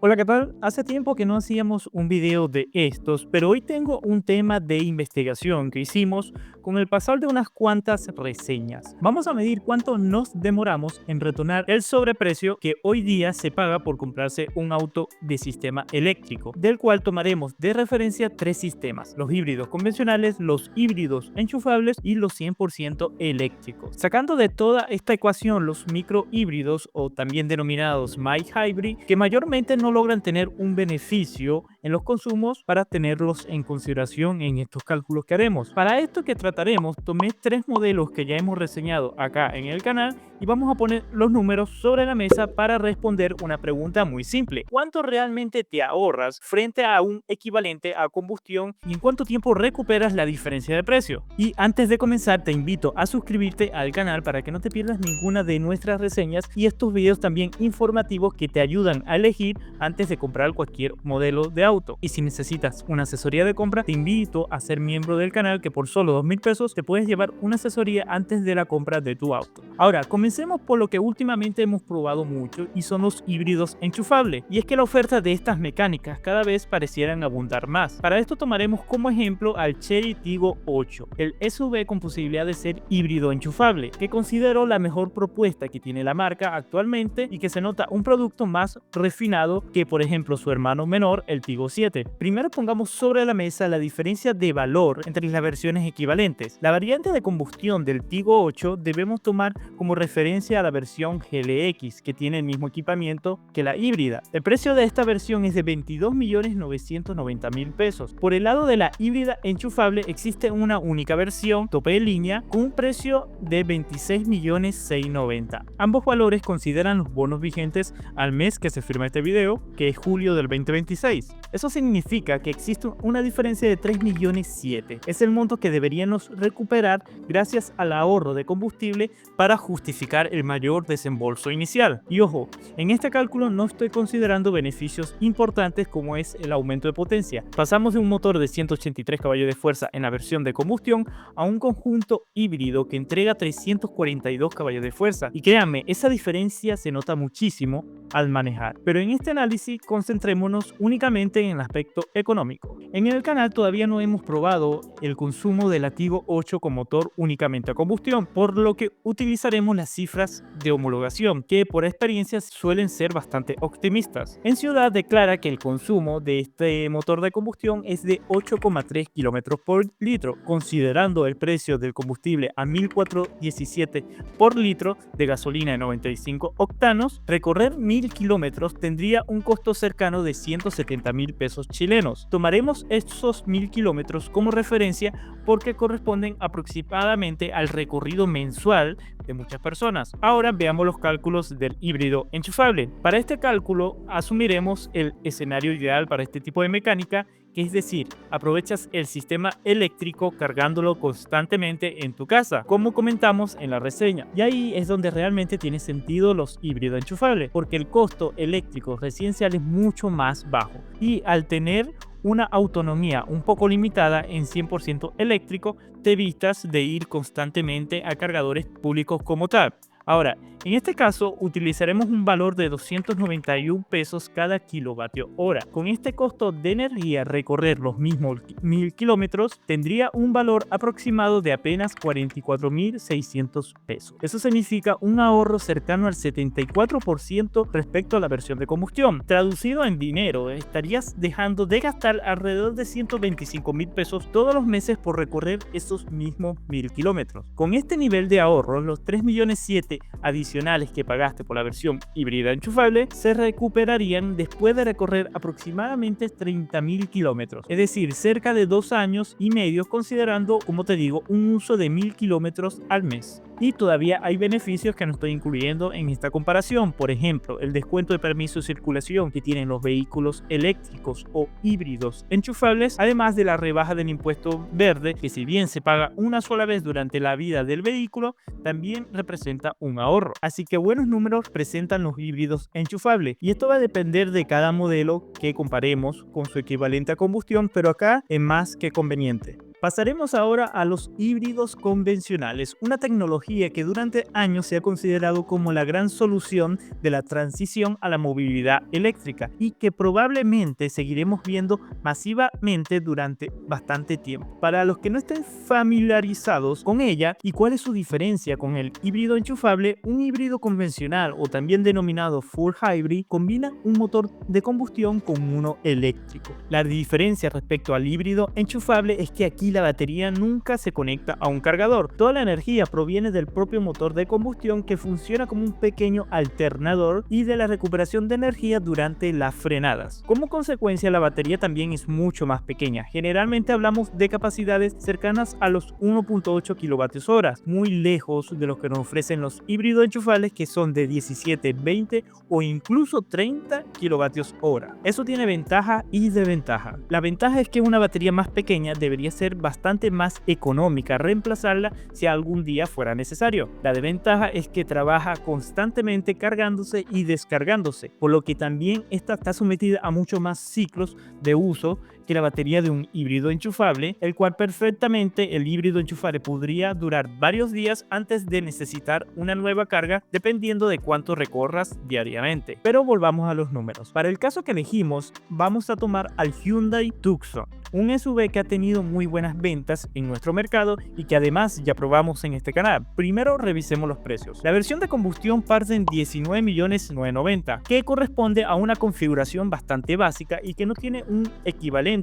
Hola, ¿qué tal? Hace tiempo que no hacíamos un video de estos, pero hoy tengo un tema de investigación que hicimos con el pasar de unas cuantas reseñas. Vamos a medir cuánto nos demoramos en retornar el sobreprecio que hoy día se paga por comprarse un auto de sistema eléctrico, del cual tomaremos de referencia tres sistemas: los híbridos convencionales, los híbridos enchufables y los 100% eléctricos. Sacando de toda esta ecuación los microhíbridos, o también denominados mild hybrid, que mayormente no logran tener un beneficio en los consumos para tenerlos en consideración en estos cálculos que haremos. Para esto que trataremos, tomé tres modelos que ya hemos reseñado acá en el canal y vamos a poner los números sobre la mesa para responder una pregunta muy simple: ¿cuánto realmente te ahorras frente a un equivalente a combustión y en cuánto tiempo recuperas la diferencia de precio? Y antes de comenzar, te invito a suscribirte al canal para que no te pierdas ninguna de nuestras reseñas y estos videos también informativos que te ayudan a elegir antes de comprar cualquier modelo de auto. Y si necesitas una asesoría de compra, te invito a ser miembro del canal, que por solo 2,000 pesos te puedes llevar una asesoría antes de la compra de tu auto. Ahora, comencemos por lo que últimamente hemos probado mucho y son los híbridos enchufables. Y es que la oferta de estas mecánicas cada vez parecieran abundar más. Para esto tomaremos como ejemplo al Chery Tiggo 8, el SUV con posibilidad de ser híbrido enchufable, que considero la mejor propuesta que tiene la marca actualmente y que se nota un producto más refinado que, por ejemplo, su hermano menor, el Tiggo 7. Primero pongamos sobre la mesa la diferencia de valor entre las versiones equivalentes. La variante de combustión del Tiggo 8 debemos tomar como referencia a la versión GLX, que tiene el mismo equipamiento que la híbrida. El precio de esta versión es de 22.990.000 pesos. Por el lado de la híbrida enchufable existe una única versión tope de línea con un precio de 26.690.000. Ambos valores consideran los bonos vigentes al mes que se firma este video, que es julio del 2026. Eso significa que existe una diferencia de 3.700.000. Es el monto que deberíamos recuperar gracias al ahorro de combustible para justificar el mayor desembolso inicial. Y ojo, en este cálculo no estoy considerando beneficios importantes como es el aumento de potencia. Pasamos de un motor de 183 caballos de fuerza en la versión de combustión a un conjunto híbrido que entrega 342 caballos de fuerza. Y créanme, esa diferencia se nota muchísimo al manejar. Pero en este análisis concentrémonos únicamente en el aspecto económico. En el canal todavía no hemos probado el consumo del Tiggo 8 con motor únicamente a combustión, por lo que utilizaremos las cifras de homologación, que por experiencia suelen ser bastante optimistas. En ciudad declara que el consumo de este motor de combustión es de 8,3 kilómetros por litro, considerando el precio del combustible a 1.417 por litro de gasolina de 95 octanos. Recorrer 1.000 kilómetros tendría un costo cercano de 170.000 pesos chilenos. Tomaremos estos 1.000 kilómetros como referencia porque corresponden aproximadamente al recorrido mensual de muchas personas. Ahora veamos los cálculos del híbrido enchufable. Para este cálculo asumiremos el escenario ideal para este tipo de mecánica, que es decir, aprovechas el sistema eléctrico cargándolo constantemente en tu casa, como comentamos en la reseña. Y ahí es donde realmente tiene sentido los híbridos enchufables, porque el costo eléctrico residencial es mucho más bajo. Y al tener una autonomía un poco limitada en 100% eléctrico, te evitas de ir constantemente a cargadores públicos como tal. Ahora, en este caso utilizaremos un valor de 291 pesos cada kilovatio hora. Con este costo de energía, recorrer los mismos 1.000 kilómetros tendría un valor aproximado de apenas 44.600 pesos. Eso significa un ahorro cercano al 74% respecto a la versión de combustión. Traducido en dinero, estarías dejando de gastar alrededor de 125.000 pesos todos los meses por recorrer esos mismos 1.000 kilómetros. Con este nivel de ahorro, los 3.700.000 adicionales que pagaste por la versión híbrida enchufable se recuperarían después de recorrer aproximadamente 30.000 kilómetros, es decir, cerca de 2 años y medio, considerando, como te digo, un uso de 1.000 kilómetros al mes. Y todavía hay beneficios que no estoy incluyendo en esta comparación. Por ejemplo, el descuento de permiso de circulación que tienen los vehículos eléctricos o híbridos enchufables, además de la rebaja del impuesto verde, que si bien se paga una sola vez durante la vida del vehículo, también representa un ahorro. Así que buenos números presentan los híbridos enchufables, y esto va a depender de cada modelo que comparemos con su equivalente a combustión, pero acá es más que conveniente. Pasaremos ahora a los híbridos convencionales, una tecnología que durante años se ha considerado como la gran solución de la transición a la movilidad eléctrica y que probablemente seguiremos viendo masivamente durante bastante tiempo. Para los que no estén familiarizados con ella y cuál es su diferencia con el híbrido enchufable, un híbrido convencional o también denominado full hybrid combina un motor de combustión con uno eléctrico. La diferencia respecto al híbrido enchufable es que aquí la batería nunca se conecta a un cargador. Toda la energía proviene del propio motor de combustión, que funciona como un pequeño alternador, y de la recuperación de energía durante las frenadas. Como consecuencia, la batería también es mucho más pequeña. Generalmente hablamos de capacidades cercanas a los 1.8 kWh, muy lejos de lo que nos ofrecen los híbridos enchufables, que son de 17, 20 o incluso 30 kWh. Eso tiene ventaja y desventaja. La ventaja es que una batería más pequeña debería ser bastante más económica reemplazarla si algún día fuera necesario. La desventaja es que trabaja constantemente cargándose y descargándose, por lo que también esta está sometida a muchos más ciclos de uso que la batería de un híbrido enchufable, el cual perfectamente el híbrido enchufable podría durar varios días antes de necesitar una nueva carga, dependiendo de cuánto recorras diariamente. Pero volvamos a los números. Para el caso que elegimos, vamos a tomar al Hyundai Tucson, un SUV que ha tenido muy buenas ventas en nuestro mercado y que además ya probamos en este canal. Primero revisemos los precios. La versión de combustión parte en 19.990.000, que corresponde a una configuración bastante básica y que no tiene un equivalente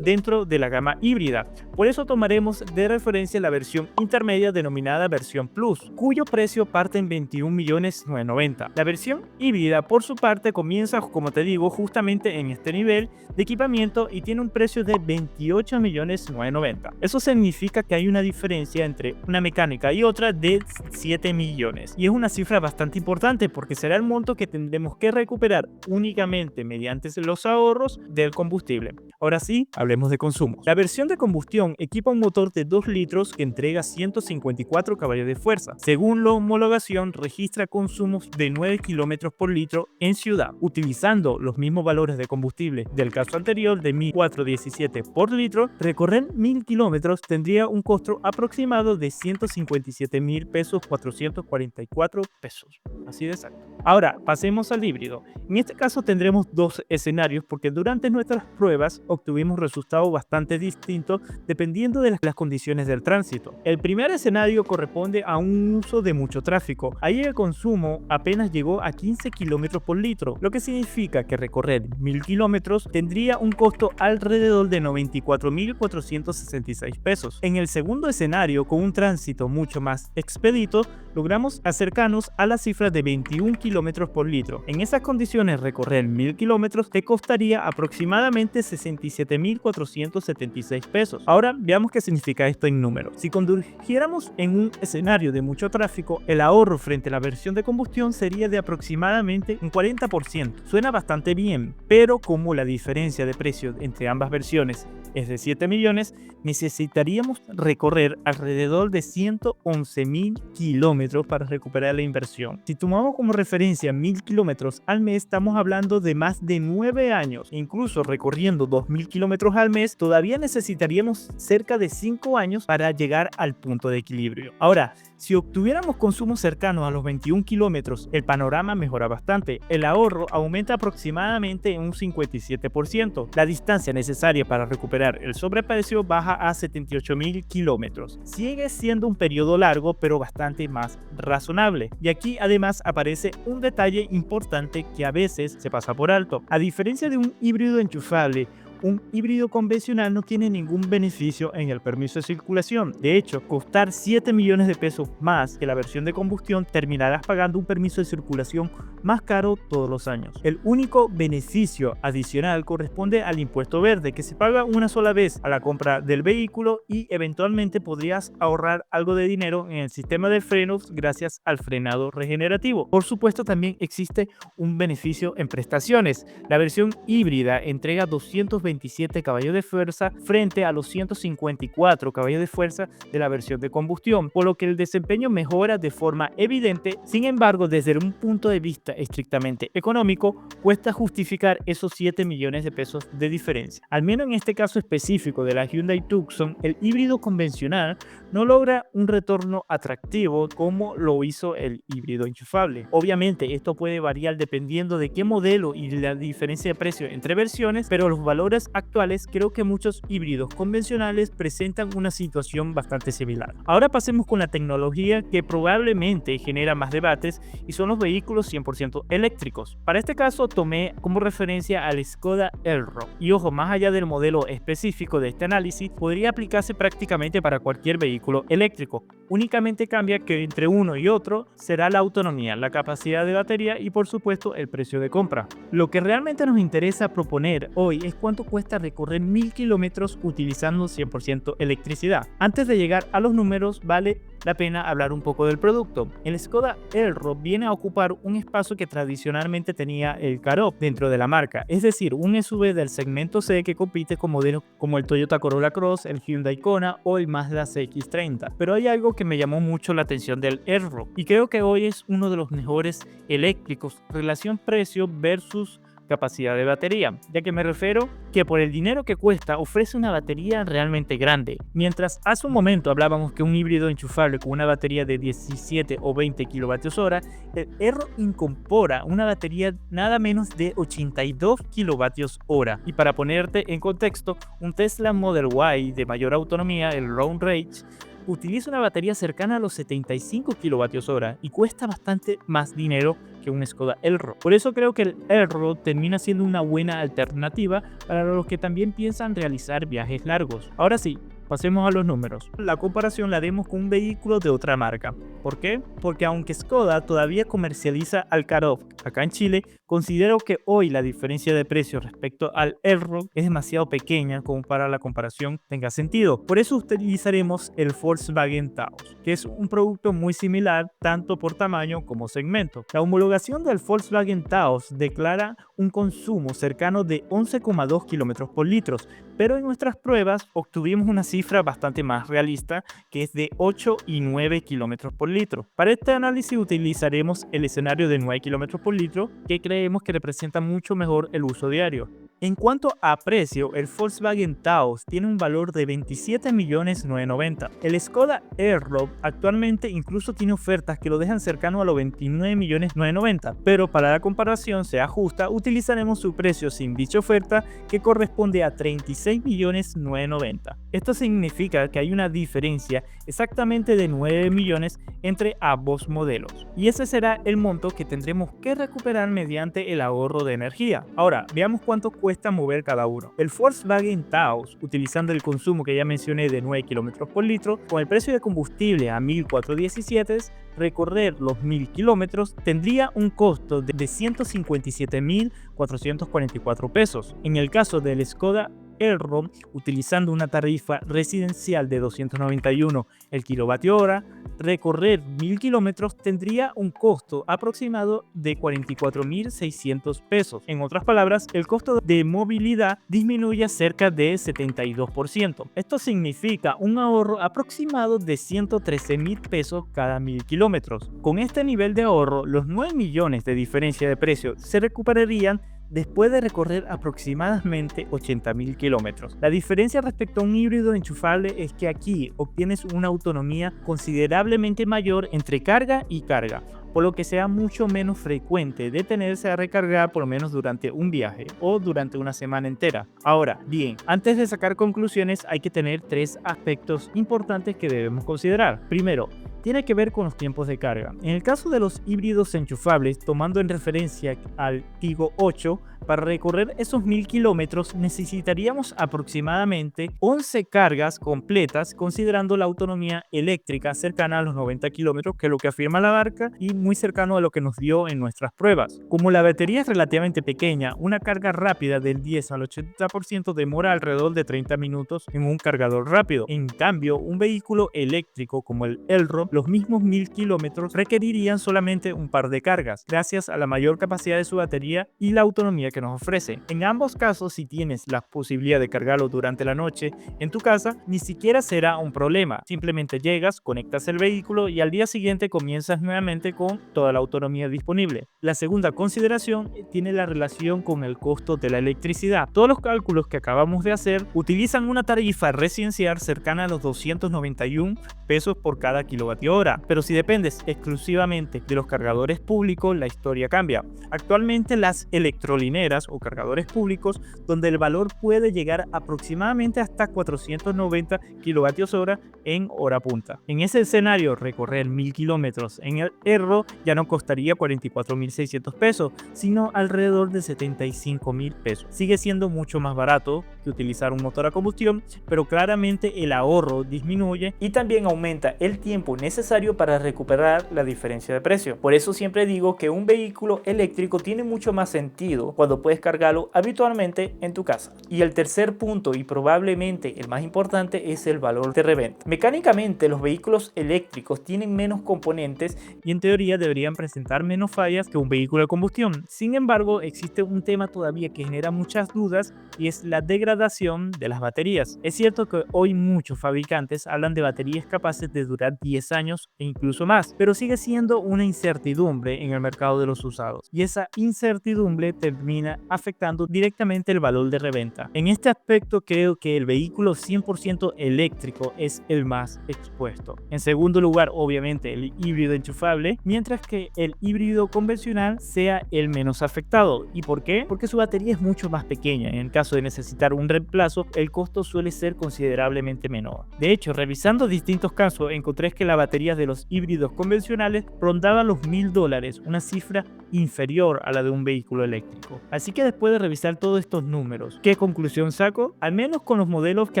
dentro de la gama híbrida. Por eso tomaremos de referencia la versión intermedia denominada versión Plus, cuyo precio parte en 21.990.000. La versión híbrida, por su parte, comienza, como te digo, justamente en este nivel de equipamiento y tiene un precio de 28.990.000. Eso significa que hay una diferencia entre una mecánica y otra de 7 millones. Y es una cifra bastante importante porque será el monto que tendremos que recuperar únicamente mediante los ahorros del combustible. Ahora sí, hablemos de consumo. La versión de combustión equipa un motor de 2 litros que entrega 154 caballos de fuerza. Según la homologación, registra consumos de 9 kilómetros por litro en ciudad. Utilizando los mismos valores de combustible del caso anterior de 1.417 por litro, recorrer 1.000 kilómetros tendría un costo aproximado de 157.000 pesos, 444 pesos. Así de exacto. Ahora, pasemos al híbrido. En este caso tendremos dos escenarios porque durante nuestras pruebas obtuvimos resultados bastante distintos dependiendo de las condiciones del tránsito. El primer escenario corresponde a un uso de mucho tráfico. Ahí el consumo apenas llegó a 15 kilómetros por litro, lo que significa que recorrer 1.000 kilómetros tendría un costo alrededor de 94.466 pesos. En el segundo escenario, con un tránsito mucho más expedito, logramos acercarnos a la cifra de 21 kilómetros por litro. En esas condiciones, recorrer 1.000 kilómetros te costaría aproximadamente 67.476 pesos. Ahora veamos qué significa esto en números. Si conduciéramos en un escenario de mucho tráfico, el ahorro frente a la versión de combustión sería de aproximadamente un 40%. Suena bastante bien, pero como la diferencia de precio entre ambas versiones es de 7 millones, necesitaríamos recorrer alrededor de 111.000 kilómetros para recuperar la inversión. Si tomamos como referencia 1.000 kilómetros al mes, estamos hablando de más de 9 años. Incluso recorriendo 2.000 kilómetros al mes, todavía necesitaríamos cerca de 5 años para llegar al punto de equilibrio. Ahora, si obtuviéramos consumos cercanos a los 21 kilómetros, el panorama mejora bastante. El ahorro aumenta aproximadamente en un 57%. La distancia necesaria para recuperar el sobreprecio baja a 78.000 kilómetros. Sigue siendo un periodo largo, pero bastante más razonable. Y aquí además aparece un detalle importante que a veces se pasa por alto. A diferencia de un híbrido enchufable, un híbrido convencional no tiene ningún beneficio en el permiso de circulación. De hecho, costar 7 millones de pesos más que la versión de combustión, terminarás pagando un permiso de circulación más caro todos los años. El único beneficio adicional corresponde al impuesto verde, que se paga una sola vez a la compra del vehículo y eventualmente podrías ahorrar algo de dinero en el sistema de frenos gracias al frenado regenerativo. Por supuesto, también existe un beneficio en prestaciones. La versión híbrida entrega 220 127 caballos de fuerza frente a los 154 caballos de fuerza de la versión de combustión, por lo que el desempeño mejora de forma evidente. Sin embargo, desde un punto de vista estrictamente económico, cuesta justificar esos 7 millones de pesos de diferencia. Al menos en este caso específico de la Hyundai Tucson, el híbrido convencional no logra un retorno atractivo como lo hizo el híbrido enchufable. Obviamente esto puede variar dependiendo de qué modelo y la diferencia de precio entre versiones, pero los valores actuales creo que muchos híbridos convencionales presentan una situación bastante similar. Ahora pasemos con la tecnología que probablemente genera más debates y son los vehículos 100% eléctricos. Para este caso tomé como referencia al Skoda Elroq y ojo, más allá del modelo específico de este análisis, podría aplicarse prácticamente para cualquier vehículo eléctrico. Únicamente cambia que entre uno y otro será la autonomía, la capacidad de batería y por supuesto el precio de compra. Lo que realmente nos interesa proponer hoy es cuánto cuesta recorrer 1000 kilómetros utilizando 100% electricidad. Antes de llegar a los números, vale la pena hablar un poco del producto. El Skoda Elroq viene a ocupar un espacio que tradicionalmente tenía el Karoq dentro de la marca, es decir, un SUV del segmento C que compite con modelos como el Toyota Corolla Cross, el Hyundai Kona o el Mazda CX-30. Pero hay algo que me llamó mucho la atención del Elroq y creo que hoy es uno de los mejores eléctricos relación precio versus capacidad de batería, ya que me refiero que por el dinero que cuesta ofrece una batería realmente grande. Mientras hace un momento hablábamos que un híbrido enchufable con una batería de 17 o 20 kWh, el Elroq incorpora una batería nada menos de 82 kWh. Y para ponerte en contexto, un Tesla Model Y de mayor autonomía, el Road Rage, utiliza una batería cercana a los 75 kWh y cuesta bastante más dinero que un Skoda Elroq. Por eso creo que el Elroq termina siendo una buena alternativa para los que también piensan realizar viajes largos. Ahora sí, pasemos a los números. La comparación la haremos con un vehículo de otra marca. ¿Por qué? Porque aunque Skoda todavía comercializa al Karoq acá en Chile, considero que hoy la diferencia de precio respecto al Elroq es demasiado pequeña como para la comparación tenga sentido. Por eso utilizaremos el Volkswagen Taos, que es un producto muy similar tanto por tamaño como segmento. La homologación del Volkswagen Taos declara un consumo cercano de 11,2 km por litro, pero en nuestras pruebas obtuvimos una cifra bastante más realista que es de 8 y 9 km por litro. Para este análisis utilizaremos el escenario de 9 km por litro, que creemos que representa mucho mejor el uso diario. En cuanto a precio, el Volkswagen Taos tiene un valor de 27.990.000. El Skoda Elroq actualmente incluso tiene ofertas que lo dejan cercano a los 29.990.000, pero para la comparación sea justa, utilizaremos su precio sin dicha oferta, que corresponde a 36.990.000. Esto significa que hay una diferencia exactamente de 9 millones entre ambos modelos, y ese será el monto que tendremos que recuperar mediante el ahorro de energía. Ahora, veamos cuánto cuesta mover cada uno. El Volkswagen Taos, utilizando el consumo que ya mencioné de 9 km por litro, con el precio de combustible a 1.417, recorrer los 1000 kilómetros tendría un costo de 157.444 pesos. En el caso del Skoda Elroq, utilizando una tarifa residencial de 291 el kilovatio hora, recorrer 1000 kilómetros tendría un costo aproximado de 44.600 pesos. En otras palabras, el costo de movilidad disminuye cerca de 72%. Esto significa un ahorro aproximado de 113.000 pesos cada 1000 kilómetros. Con este nivel de ahorro, los 9 millones de diferencia de precio se recuperarían después de recorrer aproximadamente 80.000 kilómetros. La diferencia respecto a un híbrido enchufable es que aquí obtienes una autonomía considerablemente mayor entre carga y carga, por lo que sea mucho menos frecuente detenerse a recargar por lo menos durante un viaje o durante una semana entera. Ahora bien, antes de sacar conclusiones hay que tener 3 aspectos importantes que debemos considerar. Primero, tiene que ver con los tiempos de carga. En el caso de los híbridos enchufables, tomando en referencia al Tigo 8, para recorrer esos 1000 kilómetros necesitaríamos aproximadamente 11 cargas completas, considerando la autonomía eléctrica cercana a los 90 kilómetros, que es lo que afirma la marca y muy cercano a lo que nos dio en nuestras pruebas. Como la batería es relativamente pequeña, una carga rápida del 10 al 80% demora alrededor de 30 minutos en un cargador rápido. En cambio, un vehículo eléctrico como el Elroq, los mismos 1000 kilómetros requerirían solamente un par de cargas, gracias a la mayor capacidad de su batería y la autonomía que nos ofrece. En ambos casos, si tienes la posibilidad de cargarlo durante la noche en tu casa, ni siquiera será un problema. Simplemente llegas, conectas el vehículo y al día siguiente comienzas nuevamente con toda la autonomía disponible. La segunda consideración tiene la relación con el costo de la electricidad. Todos los cálculos que acabamos de hacer utilizan una tarifa residencial cercana a los 291 pesos por cada kilovatio hora, pero si dependes exclusivamente de los cargadores públicos, la historia cambia. Actualmente las electrolineras o cargadores públicos, donde el valor puede llegar aproximadamente hasta 490 kilovatios hora en hora punta. En ese escenario, recorrer 1000 kilómetros en el Erro ya no costaría 44.600 pesos, sino alrededor de 75.000 pesos. Sigue siendo mucho más barato que utilizar un motor a combustión, pero claramente el ahorro disminuye y también aumenta el tiempo necesario para recuperar la diferencia de precio. Por eso siempre digo que un vehículo eléctrico tiene mucho más sentido cuando puedes cargarlo habitualmente en tu casa. Y el tercer punto, y probablemente el más importante, es el valor de reventa. Mecánicamente, los vehículos eléctricos tienen menos componentes y en teoría deberían presentar menos fallas que un vehículo de combustión. Sin embargo, existe un tema todavía que genera muchas dudas y es la degradación de las baterías. Es cierto que hoy muchos fabricantes hablan de baterías capaces de durar 10 años e incluso más, pero sigue siendo una incertidumbre en el mercado de los usados y esa incertidumbre termina afectando directamente el valor de reventa. En este aspecto creo que el vehículo 100% eléctrico es el más expuesto. En segundo lugar, obviamente el híbrido enchufable, mientras que el híbrido convencional sea el menos afectado. ¿Y por qué? Porque su batería es mucho más pequeña. En el caso de necesitar un reemplazo, el costo suele ser considerablemente menor. De hecho, revisando distintos casos, encontré que las baterías de los híbridos convencionales rondaban los $1000, una cifra inferior a la de un vehículo eléctrico. Así que después de revisar todos estos números, ¿qué conclusión saco? Al menos con los modelos que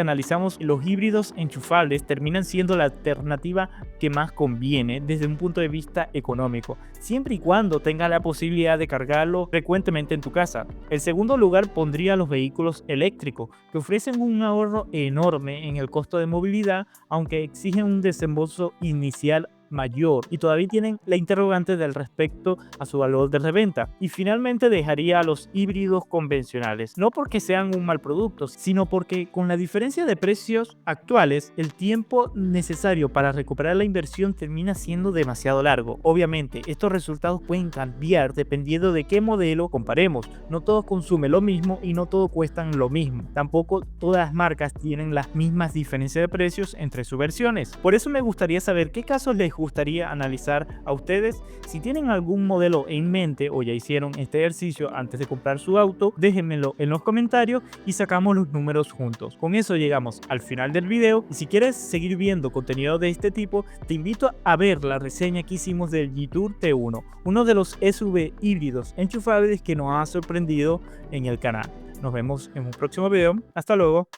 analizamos, los híbridos enchufables terminan siendo la alternativa que más conviene desde un punto de vista económico, siempre y cuando tengas la posibilidad de cargarlo frecuentemente en tu casa. En segundo lugar, pondría los vehículos eléctricos, que ofrecen un ahorro enorme en el costo de movilidad, aunque exigen un desembolso inicial mayor y todavía tienen la interrogante del respecto a su valor de reventa. Y finalmente dejaría a los híbridos convencionales, no porque sean un mal producto, sino porque con la diferencia de precios actuales, el tiempo necesario para recuperar la inversión termina siendo demasiado largo. Obviamente, estos resultados pueden cambiar dependiendo de qué modelo comparemos. No todos consumen lo mismo y no todos cuestan lo mismo. Tampoco todas las marcas tienen las mismas diferencias de precios entre sus versiones. Por eso me gustaría saber qué casos les gustaría analizar a ustedes. Si tienen algún modelo en mente o ya hicieron este ejercicio antes de comprar su auto, déjenmelo en los comentarios y sacamos los números juntos. Con eso llegamos al final del video y si quieres seguir viendo contenido de este tipo, te invito a ver la reseña que hicimos del Jetour T1, uno de los SUV híbridos enchufables que nos ha sorprendido en el canal. Nos vemos en un próximo video. Hasta luego.